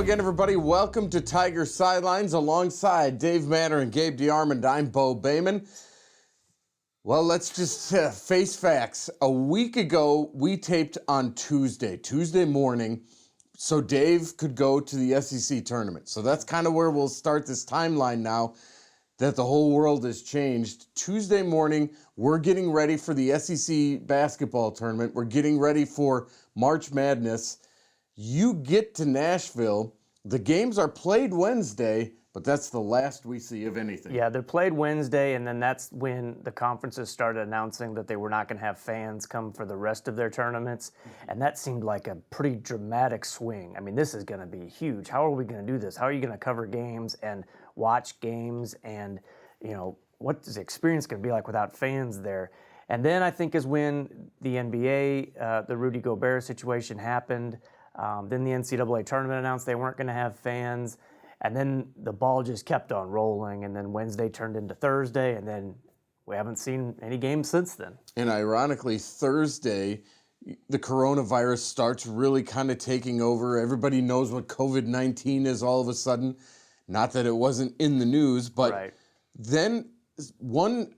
again, everybody. Welcome to Tiger Sidelines alongside Dave Manner and Gabe DeArmond. I'm Bo Bayman. Well, let's just face facts. A week ago, we taped on Tuesday morning, so Dave could go to the SEC tournament. So that's kind of where we'll start this timeline now that the whole world has changed. Tuesday morning, we're getting ready for the SEC basketball tournament. We're getting ready for March Madness. You get to Nashville. The games are played Wednesday, but that's the last we see of anything. Yeah, they're played Wednesday, and then that's when the conferences started announcing that they were not going to have fans come for the rest of their tournaments, and that seemed like a pretty dramatic swing. I mean, this is going to be huge. How are we going to do this? How are you going to cover games and watch games, and, you know, what is the experience going to be like without fans there? And then I think is when the NBA, the Rudy Gobert situation happened. Then the NCAA tournament announced they weren't going to have fans. And then the ball just kept on rolling. And then Wednesday turned into Thursday. And then we haven't seen any games since then. And ironically, Thursday, the coronavirus starts really kind of taking over. Everybody knows what COVID-19 is all of a sudden. Not that it wasn't in the news, but Right. Then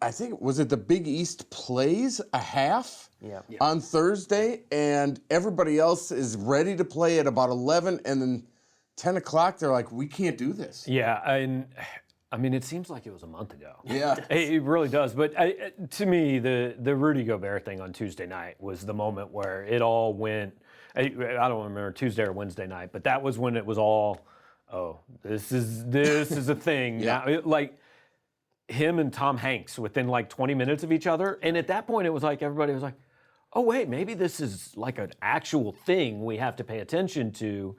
I think, was it the Big East plays a half on Thursday, and everybody else is ready to play at about 11, and then 10 o'clock, they're like, we can't do this. Yeah, and I mean, it seems like it was a month ago. Yeah. It really does. But to me, the Rudy Gobert thing on Tuesday night was the moment where it all went. I don't remember Tuesday or Wednesday night, but that was when it was all, oh, this is a thing. Yeah. Now, like him and Tom Hanks within like 20 minutes of each other. And at that point, it was like everybody was like, oh, wait, maybe this is like an actual thing we have to pay attention to.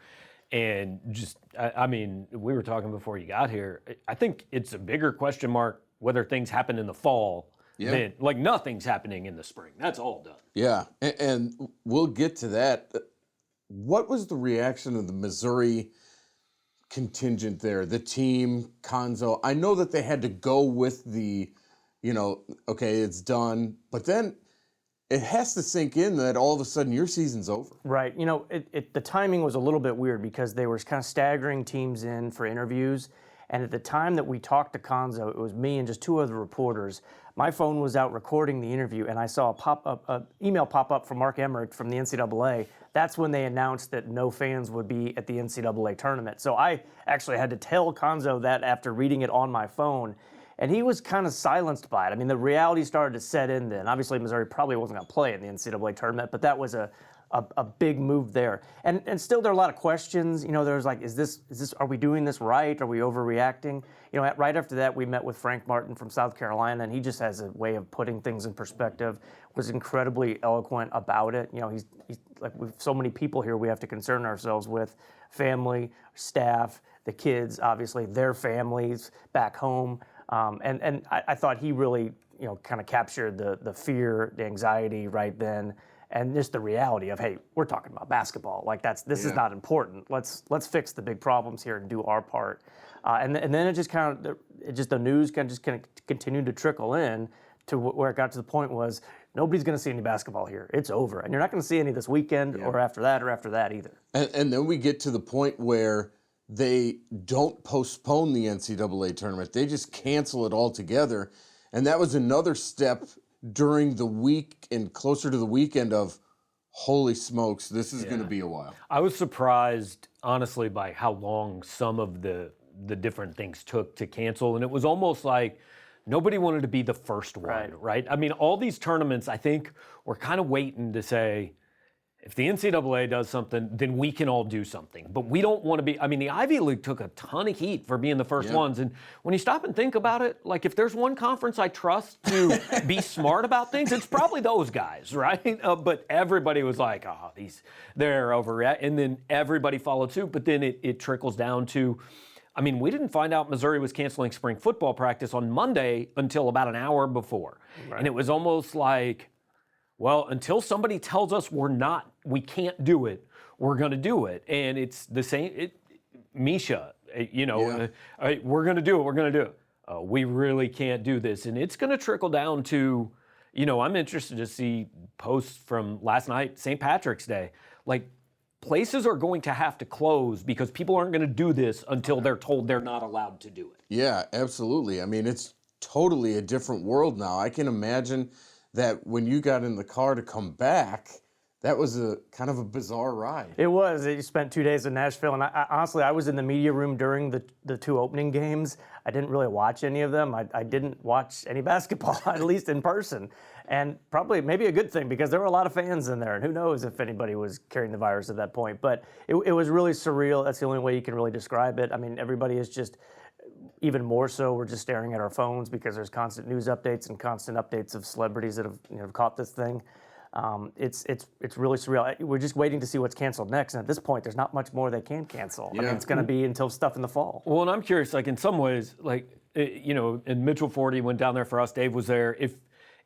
And just, I mean, we were talking before you got here. I think it's a bigger question mark whether things happen in the fall than, like, nothing's happening in the spring. That's all done. Yeah, and we'll get to that. What was the reaction of the Missouri contingent there, the team, Konzo? I know that they had to go with the, okay, it's done, but then it has to sink in that all of a sudden your season's over. Right. The timing was a little bit weird because they were kind of staggering teams in for interviews. And at the time that we talked to Konzo, it was me and just two other reporters. My phone was out recording the interview, and I saw an email pop up from Mark Emmert from the NCAA. That's when they announced that no fans would be at the NCAA tournament. So I actually had to tell Konzo that after reading it on my phone. And he was kind of silenced by it. I mean, the reality started to set in then. Obviously, Missouri probably wasn't going to play in the NCAA tournament, but that was a big move there. And still, there are a lot of questions. There's like, is this? Are we doing this right? Are we overreacting? Right after that, we met with Frank Martin from South Carolina, and he just has a way of putting things in perspective. Was incredibly eloquent about it. He's like, with so many people here we have to concern ourselves with: family, staff, the kids, obviously their families back home. And I thought he really, kind of captured the fear, the anxiety right then, and just the reality of, hey, we're talking about basketball. Like this is not important. Let's fix the big problems here and do our part. And then it just the news kind of continued to trickle in to where it got to the point was nobody's going to see any basketball here. It's over, and you're not going to see any this weekend or after that either. And then we get to the point where they don't postpone the NCAA tournament. They just cancel it altogether. And that was another step during the week and closer to the weekend of, holy smokes, this is going to be a while. I was surprised, honestly, by how long some of the different things took to cancel. And it was almost like nobody wanted to be the first one, right? I mean, all these tournaments, I think, were kind of waiting to say, if the NCAA does something, then we can all do something. But we don't want to be, I mean, the Ivy League took a ton of heat for being the first ones. And when you stop and think about it, like if there's one conference I trust to be smart about things, it's probably those guys, right? But everybody was like, oh, they're overreacting. And then everybody followed suit. But then it trickles down to, I mean, we didn't find out Missouri was canceling spring football practice on Monday until about an hour before. Right. And it was almost like, well, until somebody tells us we can't do it, we're going to do it. And it's the same, Misha, we're going to do it. We really can't do this. And it's going to trickle down to, I'm interested to see posts from last night, St. Patrick's Day. Like, places are going to have to close because people aren't going to do this until they're told they're not allowed to do it. Yeah, absolutely. I mean, it's totally a different world now. I can imagine that when you got in the car to come back, that was a kind of a bizarre ride. It was. You spent 2 days in Nashville, and honestly, I was in the media room during the two opening games. I didn't really watch any of them. I didn't watch any basketball, at least in person. And probably maybe a good thing because there were a lot of fans in there, and who knows if anybody was carrying the virus at that point. But it was really surreal. That's the only way you can really describe it. I mean, everybody is just, even more so, we're just staring at our phones because there's constant news updates and constant updates of celebrities that have caught this thing. It's really surreal. We're just waiting to see what's canceled next, and at this point, there's not much more they can cancel. Yeah. I mean, it's going to be until stuff in the fall. Well, and I'm curious, like in some ways, like and Mitchell Forty went down there for us. Dave was there.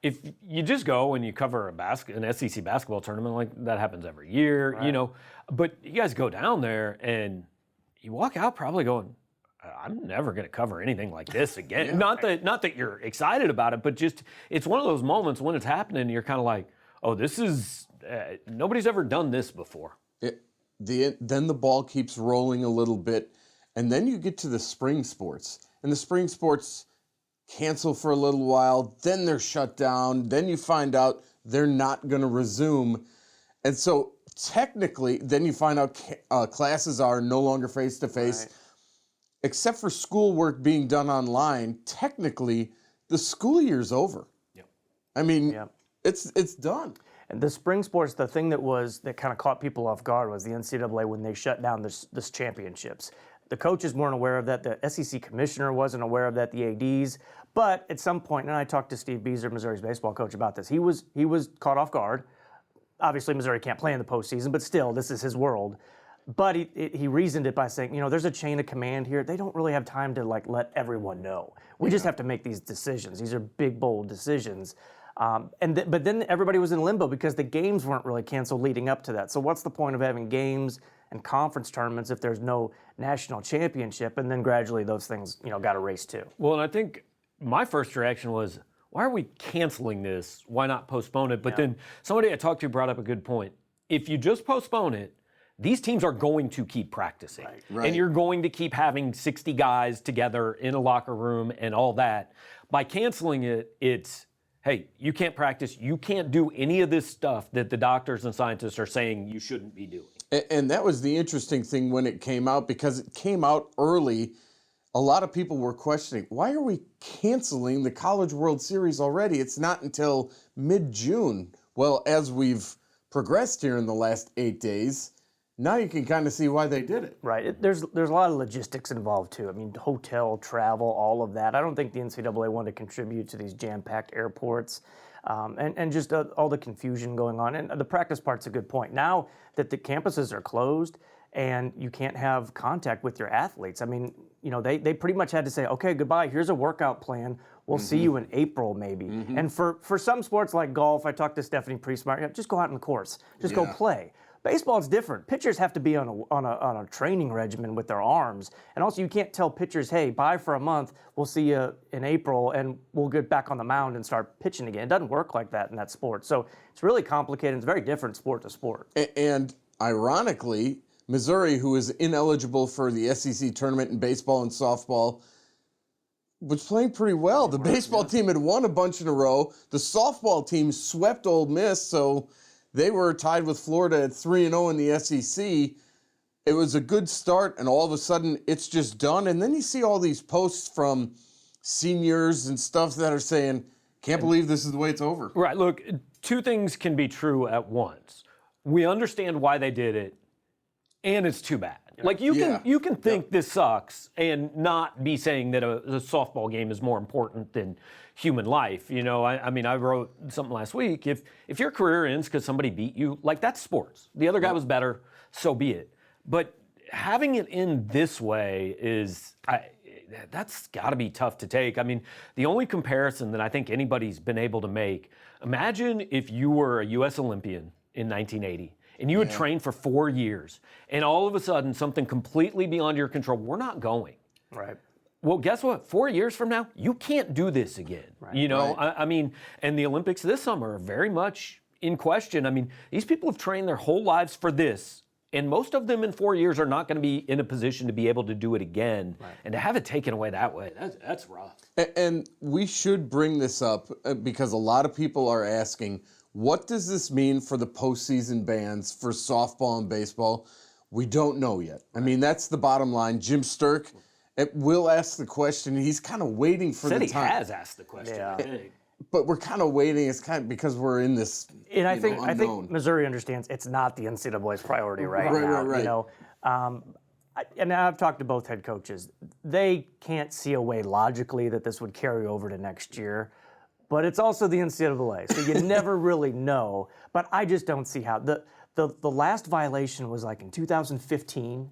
If you just go and you cover an SEC basketball tournament, like that happens every year, Right. But you guys go down there and you walk out probably going, I'm never going to cover anything like this again. Yeah. Not that you're excited about it, but just it's one of those moments when it's happening. You're kind of like, oh, this is nobody's ever done this before. Then the ball keeps rolling a little bit, and then you get to the spring sports. And the spring sports cancel for a little while, then they're shut down, then you find out they're not going to resume. And so technically, then you find out classes are no longer face-to-face. Right. Except for schoolwork being done online, technically, the school year's over. Yep. I mean, Yep. it's done. And the spring sports, the thing that kind of caught people off guard was the NCAA when they shut down this championships. The coaches weren't aware of that. The SEC commissioner wasn't aware of that. The ADs. But at some point, and I talked to Steve Beazer, Missouri's baseball coach, about this. He was caught off guard. Obviously, Missouri can't play in the postseason, but still, this is his world. But he reasoned it by saying, there's a chain of command here. They don't really have time to let everyone know. We just have to make these decisions. These are big, bold decisions. But then everybody was in limbo because the games weren't really canceled leading up to that. So what's the point of having games and conference tournaments if there's no national championship? And then gradually those things, got erased too. Well, and I think my first reaction was, why are we canceling this? Why not postpone it? But then somebody I talked to brought up a good point. If you just postpone it, these teams are going to keep practicing. Right. And you're going to keep having 60 guys together in a locker room and all that. By canceling it, it's, hey, you can't practice. You can't do any of this stuff that the doctors and scientists are saying you shouldn't be doing. And that was the interesting thing when it came out, because it came out early. A lot of people were questioning, why are we canceling the College World Series already? It's not until mid-June. Well, as we've progressed here in the last 8 days, now you can kind of see why they did it. Right. There's a lot of logistics involved too. I mean, hotel, travel, all of that. I don't think the NCAA wanted to contribute to these jam-packed airports and just all the confusion going on. And the practice part's a good point. Now that the campuses are closed and you can't have contact with your athletes, I mean, they pretty much had to say, okay, goodbye. Here's a workout plan. We'll see you in April maybe. And for some sports like golf, I talked to Stephanie Priestmeyer, just go out on the course. Just go play. Baseball is different. Pitchers have to be on a training regimen with their arms. And also you can't tell pitchers, hey, bye for a month, we'll see you in April and we'll get back on the mound and start pitching again. It doesn't work like that in that sport. So it's really complicated. It's very different sport to sport. And ironically, Missouri, who is ineligible for the SEC tournament in baseball and softball, was playing pretty well. The baseball team had won a bunch in a row. The softball team swept Ole Miss, so they were tied with Florida at 3-0 in the SEC. It was a good start, and all of a sudden, it's just done. And then you see all these posts from seniors and stuff that are saying, can't believe this is the way it's over. Right. Look, two things can be true at once. We understand why they did it, and it's too bad. Like you can think this sucks and not be saying that a softball game is more important than human life. I mean, I wrote something last week. If your career ends because somebody beat you, like that's sports. The other guy was better, so be it. But having it end this way that's got to be tough to take. I mean, the only comparison that I think anybody's been able to make, imagine if you were a U.S. Olympian in 1980. And you had trained for 4 years, and all of a sudden, something completely beyond your control, we're not going. Right. Well, guess what? 4 years from now, you can't do this again. Right. I mean, and the Olympics this summer are very much in question. I mean, these people have trained their whole lives for this, and most of them in 4 years are not going to be in a position to be able to do it again. Right. And to have it taken away that way, that's rough. And we should bring this up because a lot of people are asking, what does this mean for the postseason bans for softball and baseball? We don't know yet. I mean, that's the bottom line. Jim Sturk will ask the question. He's kind of waiting for the time. Said he has asked the question, I think. But we're kind of waiting. It's kind of because we're in this and I think Missouri understands it's not the NCAA's priority right now. Right. You know, and I've talked to both head coaches. They can't see a way logically that this would carry over to next year. But it's also the NCAA, so you never really know. But I just don't see how. The last violation was like in 2015.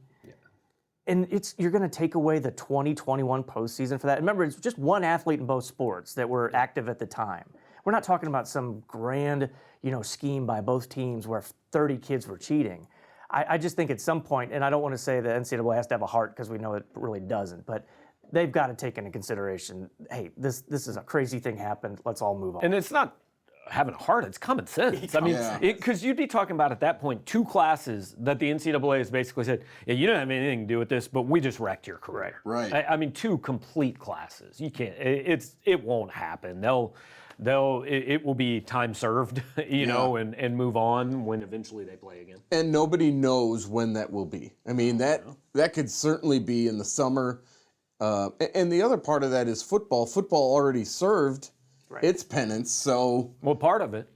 And you're going to take away the 2021 postseason for that. And remember, it's just one athlete in both sports that were active at the time. We're not talking about some grand, scheme by both teams where 30 kids were cheating. I just think at some point, and I don't want to say the NCAA has to have a heart because we know it really doesn't, but they've got to take into consideration, hey, this is a crazy thing happened. Let's all move on. And it's not having a heart, it's common sense. I mean, because you'd be talking about at that point 2 classes that the NCAA has basically said, yeah, you don't have anything to do with this, but we just wrecked your career. Right. I mean, 2 complete classes. You can't. It won't happen. It will be time served, and move on when eventually they play again. And nobody knows when that will be. I mean, that could certainly be in the summer. And the other part of that is football. Football already served its penance, so... Well, part of it,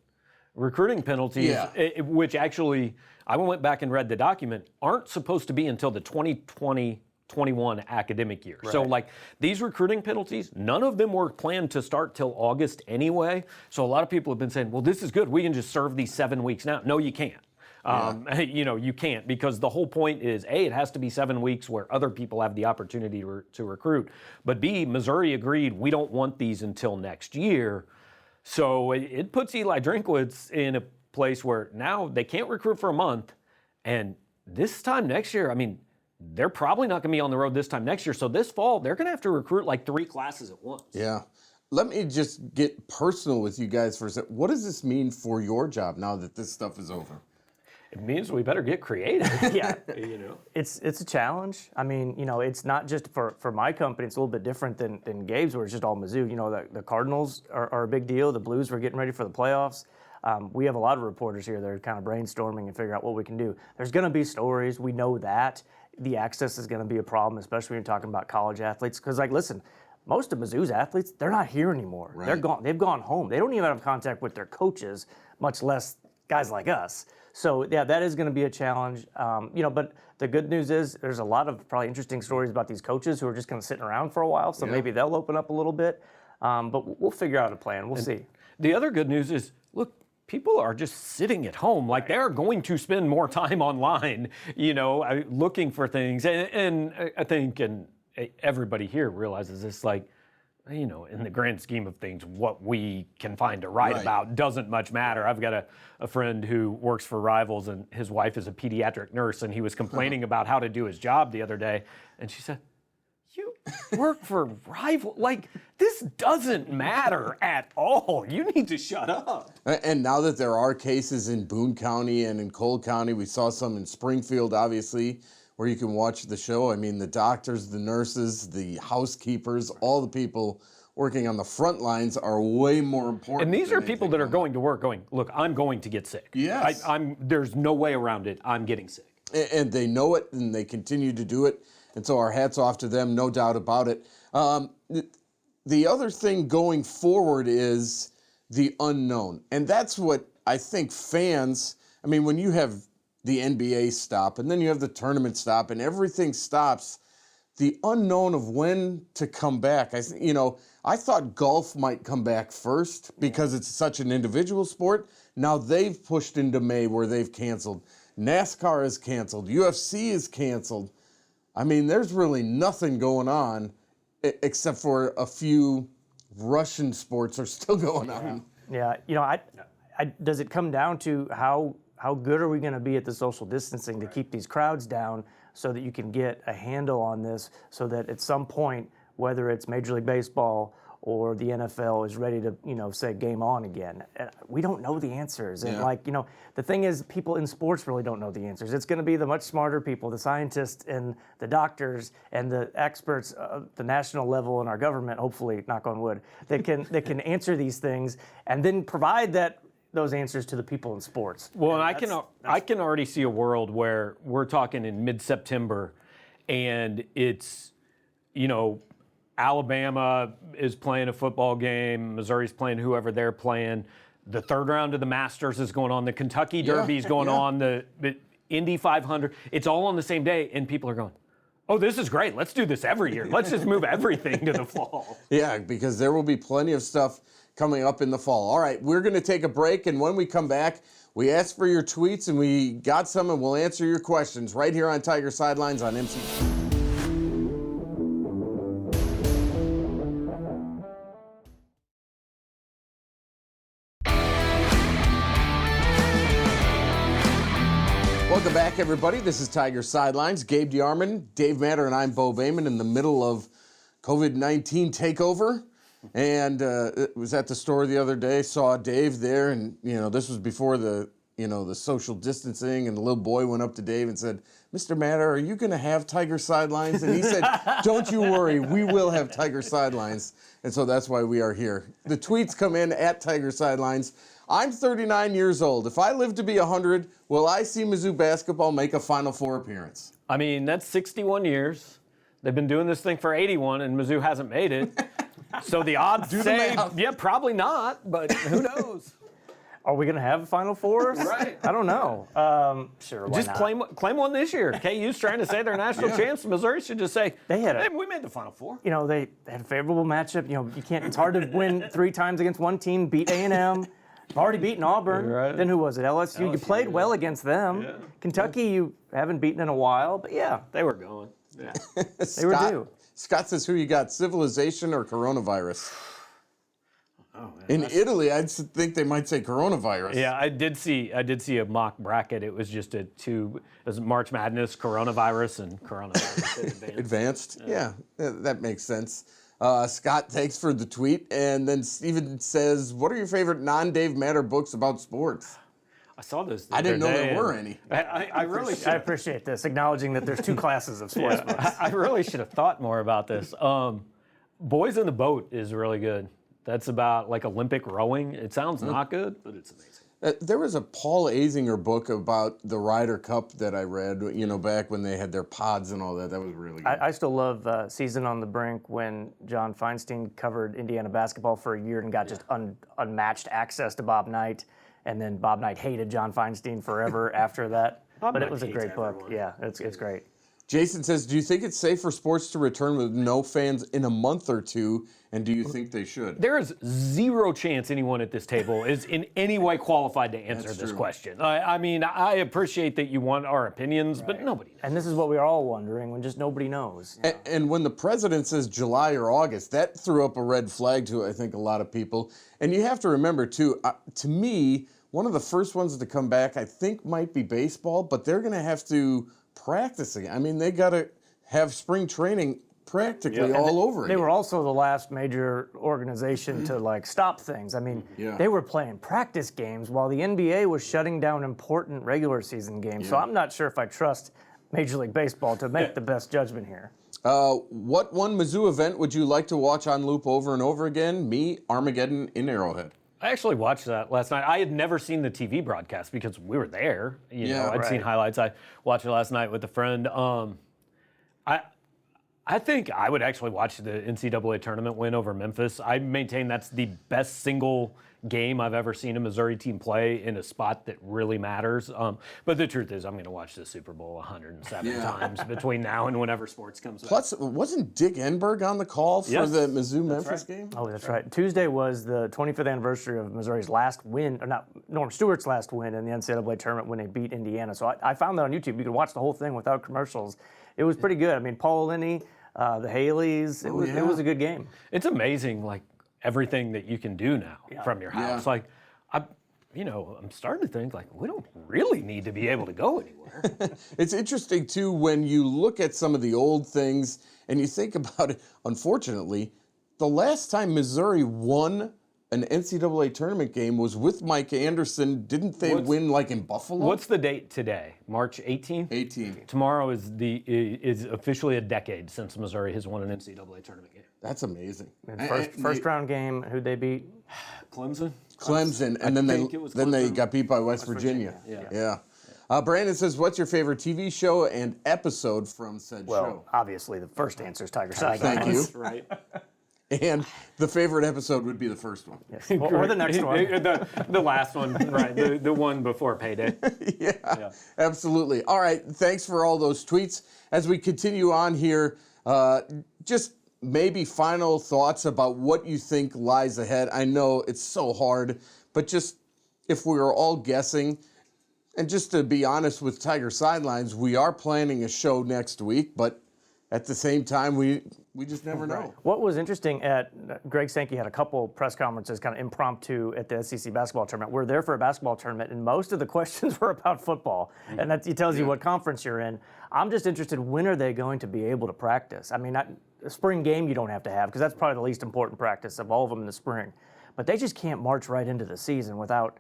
recruiting penalties, which actually, I went back and read the document, aren't supposed to be until the 2020-21 academic year. Right. So, these recruiting penalties, none of them were planned to start till August anyway. So a lot of people have been saying, well, this is good. We can just serve these 7 weeks now. No, you can't. You can't, because the whole point is, A, it has to be 7 weeks where other people have the opportunity to recruit. But B, Missouri agreed we don't want these until next year. So it puts Eli Drinkwitz in a place where now they can't recruit for a month. And this time next year, I mean, they're probably not going to be on the road this time next year. So this fall, they're going to have to recruit 3 classes at once. Yeah. Let me just get personal with you guys for a second. What does this mean for your job now that this stuff is over? It means we better get creative. It's a challenge. I mean, it's not just for my company. It's a little bit different than Gabe's, where it's just all Mizzou. The Cardinals are a big deal. The Blues were getting ready for the playoffs. We have a lot of reporters here that are kind of brainstorming and figuring out what we can do. There's going to be stories. We know that. The access is going to be a problem, especially when you're talking about college athletes. Because, listen, most of Mizzou's athletes, they're not here anymore. Right. They're gone. They've gone home. They don't even have contact with their coaches, much less guys like us. So, that is going to be a challenge. But the good news is there's a lot of probably interesting stories about these coaches who are just kind of sitting around for a while. So maybe they'll open up a little bit. But we'll figure out a plan. We'll see. The other good news is, look, people are just sitting at home. They're going to spend more time online, looking for things. And I think, and everybody here realizes this, in the grand scheme of things, what we can find to write about doesn't much matter. I've got a friend who works for Rivals, and his wife is a pediatric nurse, and he was complaining about how to do his job the other day. And she said, you work for Rivals? This doesn't matter at all. You need to shut up. And now that there are cases in Boone County and in Cole County, we saw some in Springfield, obviously, where you can watch the show. I mean, the doctors, the nurses, the housekeepers, all the people working on the front lines are way more important. And these are people that are going to work going, look, I'm going to get sick. Yes. There's no way around it. I'm getting sick. And they know it, and they continue to do it. And so our hats off to them, no doubt about it. The other thing going forward is the unknown. And that's what I think fans, when you have the NBA stop, and then you have the tournament stop, and everything stops, the unknown of when to come back. I thought golf might come back first because it's such an individual sport. Now they've pushed into May where they've canceled. NASCAR is canceled. UFC is canceled. There's really nothing going on except for a few Russian sports are still going on. Yeah, does it come down to how good are we going to be at the social distancing to keep these crowds down so that you can get a handle on this, so that at some point, whether it's Major League Baseball or the NFL is ready to, say game on again. We don't know the answers. And the thing is, people in sports really don't know the answers. It's going to be the much smarter people, the scientists and the doctors and the experts at the national level in our government, hopefully, knock on wood, that can answer these things and then provide those answers to the people in sports. Well, and I can already see a world where we're talking in mid-September and it's, Alabama is playing a football game, Missouri's playing whoever they're playing, the third round of the Masters is going on, the Kentucky Derby is going on, the Indy 500, it's all on the same day, and people are going, oh, this is great, let's do this every year. Let's just move everything to the fall. Yeah, because there will be plenty of stuff coming up in the fall. All right, we're going to take a break, and when we come back, we asked for your tweets, and we got some, and we'll answer your questions right here on Tiger Sidelines on MC. Welcome back, everybody. This is Tiger Sidelines. Gabe DeArmond, Dave Matter, and I'm Bo Bayman in the middle of COVID-19 takeover. And was at the store the other day, saw Dave there, and this was before the social distancing, and the little boy went up to Dave and said, "Mr. Matter, are you going to have Tiger Sidelines?" And he said, "Don't you worry, we will have Tiger Sidelines." And so that's why we are here. The tweets come in at Tiger Sidelines. I'm 39 years old. If I live to be 100, will I see Mizzou basketball make a Final Four appearance? I mean, that's 61 years. They've been doing this thing for 81, and Mizzou hasn't made it. So the odds say, yeah, probably not, but who knows? Are we going to have a Final Four? Right. I don't know. Sure, why just not? claim one this year. KU's trying to say they're national champs. Missouri should just say, hey, we made the Final Four. They had a favorable matchup. You can't. It's hard to win 3 times against one team. Beat A&M. Already beaten Auburn. Right. Then who was it? LSU. You played well against them. Yeah. Kentucky, you haven't beaten in a while, but yeah, they were going. Yeah. They were due. Scott says, who you got, civilization or coronavirus? Oh, man, in Italy, I'd think they might say coronavirus. Yeah, I did see a mock bracket. It was just it was March Madness, coronavirus, and coronavirus advanced. Yeah, that makes sense. Scott, thanks for the tweet. And then Steven says, what are your favorite non-Dave Matter books about sports? I saw those. I didn't know there were any. I really I appreciate this, acknowledging that there's 2 classes of sports books. I really should have thought more about this. Boys in the Boat is really good. That's about like Olympic rowing. It sounds not good, but it's amazing. There was a Paul Azinger book about the Ryder Cup that I read, back when they had their pods and all that. That was really good. I still love Season on the Brink when John Feinstein covered Indiana basketball for a year and got just unmatched access to Bob Knight. And then Bob Knight hated John Feinstein forever after that. But it was a great book. Yeah, it's great. Jason says, do you think it's safe for sports to return with no fans in a month or two? And do you think they should? There is zero chance anyone at this table is in any way qualified to answer this question. I mean, I appreciate that you want our opinions, but nobody knows. And this is what we're all wondering when just nobody knows. And when the president says July or August, that threw up a red flag to, I think, a lot of people. And you have to remember, too, to me, one of the first ones to come back, I think, might be baseball, but they're going to have to practice again. I mean, they got to have spring training practically all over again. They were also the last major organization to stop things. I mean, they were playing practice games while the NBA was shutting down important regular season games. So I'm not sure if I trust Major League Baseball to make the best judgment here. What one Mizzou event would you like to watch on loop over and over again? Me, Armageddon in Arrowhead. I actually watched that last night. I had never seen the TV broadcast because we were there. I'd seen highlights. I watched it last night with a friend. I think I would actually watch the NCAA tournament win over Memphis. I maintain that's the best single game I've ever seen a Missouri team play in a spot that really matters. But the truth is I'm going to watch the Super Bowl 107 times between now and whenever sports comes back. Plus, wasn't Dick Enberg on the call for the Mizzou-Memphis game? Oh, that's right. Tuesday was the 25th anniversary of Missouri's last win, or not, Norm Stewart's last win in the NCAA tournament when they beat Indiana. So I found that on YouTube. You could watch the whole thing without commercials. It was pretty good. I mean, Paul Linney, the Haleys, it was a good game. It's amazing, everything that you can do now from your house. I'm starting to think we don't really need to be able to go anywhere. It's interesting too when you look at some of the old things and you think about it. Unfortunately, the last time Missouri won an NCAA tournament game was with Mike Anderson. Didn't they win like in Buffalo? What's the date today? March 18th? 18. Tomorrow is officially a decade since Missouri has won an NCAA tournament game. That's amazing. And first round game, who'd they beat? Clemson? Clemson, and then they got beat by West Virginia. Yeah. Brandon says, what's your favorite TV show and episode from said Well, show? obviously, the first answer is Tiger Sidelines. Thank you. Right. And the favorite episode would be the first one. Yes. Or the next one. the last one, right? The one before payday. Yeah, absolutely. All right, thanks for all those tweets. As we continue on here, just maybe final thoughts about what you think lies ahead. I know it's so hard, but just if we were all guessing, and just to be honest with Tiger Sidelines, we are planning a show next week, but at the same time, we just never know. What was interesting Greg Sankey had a couple press conferences, kind of impromptu, at the SEC basketball tournament. We're there for a basketball tournament, and most of the questions were about football, and that tells you what conference you're in. I'm just interested, when are they going to be able to practice? I mean, a spring game you don't have to have, because that's probably the least important practice of all of them in the spring. But they just can't march right into the season without,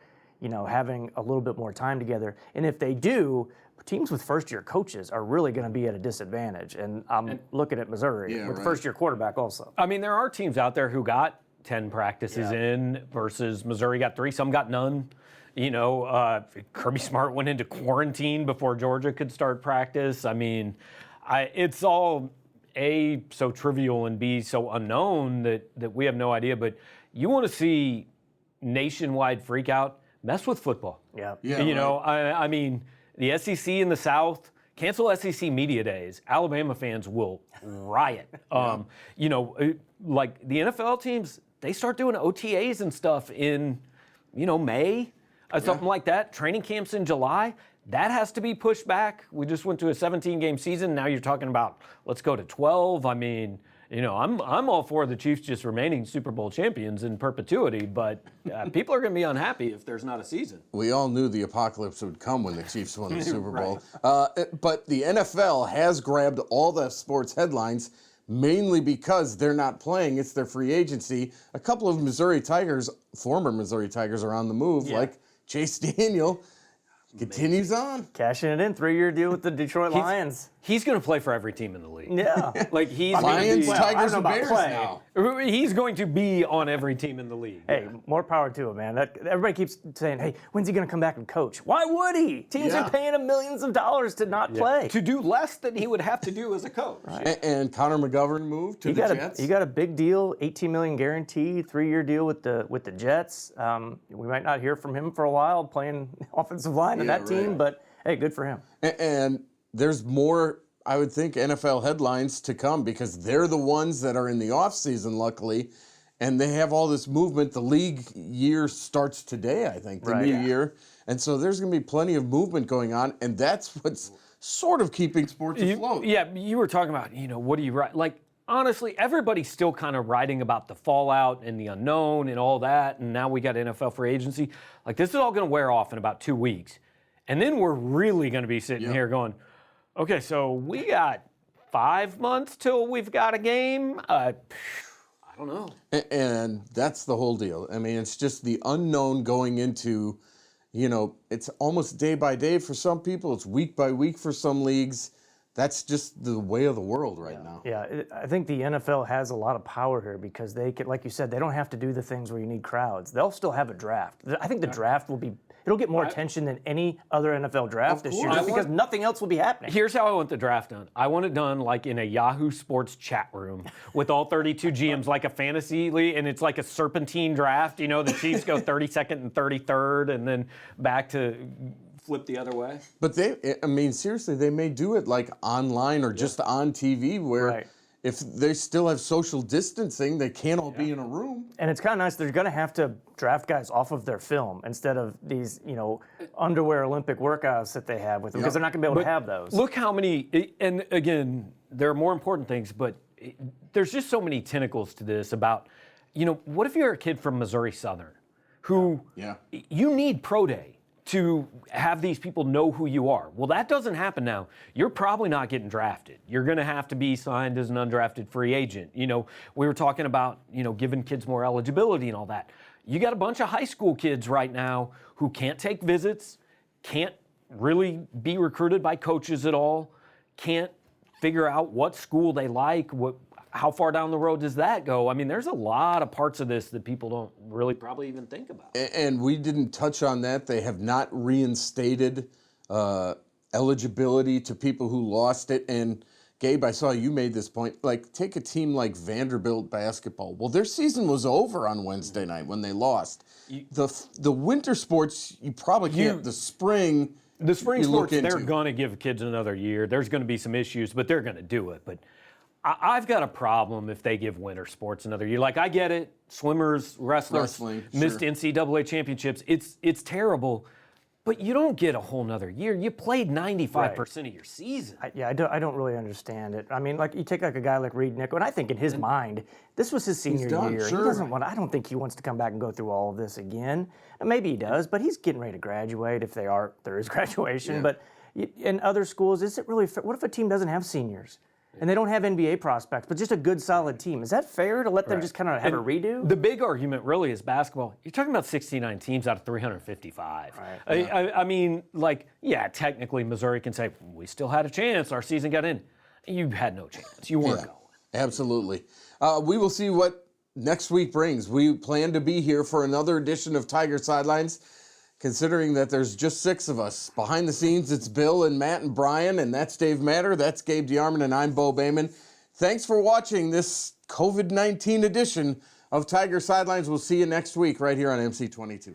having a little bit more time together. And if they do, teams with first-year coaches are really going to be at a disadvantage. And I'm looking at Missouri with the first-year quarterback also. I mean, there are teams out there who got 10 practices in versus Missouri got 3. Some got none. Kirby Smart went into quarantine before Georgia could start practice. I mean, it's all, A, so trivial, and B, so unknown that we have no idea. But you want to see nationwide freakout, mess with football. I mean, the SEC in the South, cancel SEC media days. Alabama fans will riot. Like the NFL teams, they start doing OTAs and stuff in, May, something like that. Training camps in July. That has to be pushed back. We just went to a 17-game season. Now you're talking about let's go to 12. I mean, I'm all for the Chiefs just remaining Super Bowl champions in perpetuity, but people are going to be unhappy if there's not a season. We all knew the apocalypse would come when the Chiefs won the Super Bowl. But the NFL has grabbed all the sports headlines, mainly because they're not playing. It's their free agency. A couple of former Missouri Tigers are on the move, like Chase Daniel. Continues on. Cashing it in, 3-year deal with the Detroit Lions. He's going to play for every team in the league. Yeah. Like he's Lions, going to be, Tigers, and Bears now. He's going to be on every team in the league. Hey, more power to him, man. Everybody keeps saying, hey, when's he going to come back and coach? Why would he? Teams are paying him millions of dollars to not play. To do less than he would have to do as a coach. Right. And Connor McGovern moved to the Jets. You got a big deal, $18 million guarantee, 3-year deal with the Jets. We might not hear from him for a while playing offensive line on that team, but hey, good for him. And there's more, I would think, NFL headlines to come because they're the ones that are in the offseason, luckily, and they have all this movement. The league year starts today, I think, the new year. And so there's going to be plenty of movement going on, and that's what's sort of keeping sports afloat. Yeah, you were talking about, what do you write? Like, honestly, everybody's still kind of writing about the fallout and the unknown and all that, and now we got NFL free agency. Like, this is all going to wear off in about 2 weeks. And then we're really going to be sitting here going, okay, so we got 5 months till we've got a game? I don't know. And that's the whole deal. I mean, it's just the unknown going into, it's almost day by day for some people. It's week by week for some leagues. That's just the way of the world right now. Yeah, I think the NFL has a lot of power here because they can, like you said, they don't have to do the things where you need crowds. They'll still have a draft. I think the draft it'll get more attention than any other NFL draft this year just because nothing else will be happening. Here's how I want the draft done. I want it done like in a Yahoo Sports chat room with all 32 GMs, like a fantasy league, and it's like a serpentine draft. The Chiefs go 32nd and 33rd, and then back to flip the other way. But seriously, they may do it like online or just on TV where if they still have social distancing, they can't all be in a room. And it's kind of nice. They're going to have to draft guys off of their film instead of these, underwear Olympic workouts that they have with them because they're not going to be able to have those. Look how many, and again, there are more important things, but there's just so many tentacles to this about, what if you're a kid from Missouri Southern who you need pro day to have these people know who you are. Well, that doesn't happen now. You're probably not getting drafted. You're going to have to be signed as an undrafted free agent. You know, we were talking about, you know, giving kids more eligibility and all that. You got a bunch of high school kids right now who can't take visits, can't really be recruited by coaches at all, can't figure out what school they like, how far down the road does that go? I mean, there's a lot of parts of this that people don't really probably even think about. And we didn't touch on that. They have not reinstated eligibility to people who lost it. And Gabe, I saw you made this point. Like, take a team like Vanderbilt basketball. Well, their season was over on Wednesday night when they lost. The winter sports, you probably can't. The spring sports, they're going to give kids another year. There's going to be some issues, but they're going to do it. But I've got a problem if they give winter sports another year. Like, I get it. Swimmers, wrestlers missed NCAA championships. It's terrible. But you don't get a whole nother year. You played 95% of your season. I don't really understand it. I mean, like, you take like a guy like Reed Nick, and I think in his mind, this was his senior year. He doesn't want. I don't think he wants to come back and go through all of this again. And maybe he does, but he's getting ready to graduate if there is graduation. Yeah. But in other schools, is it really fair? What if a team doesn't have seniors? And they don't have NBA prospects, but just a good, solid team. Is that fair to let them just kind of have a redo? The big argument really is basketball. You're talking about 69 teams out of 355. Right. I mean, like, yeah, technically Missouri can say, we still had a chance. Our season got in. You had no chance. You weren't going. Absolutely. We will see what next week brings. We plan to be here for another edition of Tiger Sidelines. Considering that there's just 6 of us. Behind the scenes, it's Bill and Matt and Brian, and that's Dave Matter, that's Gabe DeArmond, and I'm Bo Bayman. Thanks for watching this COVID-19 edition of Tiger Sidelines. We'll see you next week right here on MC22.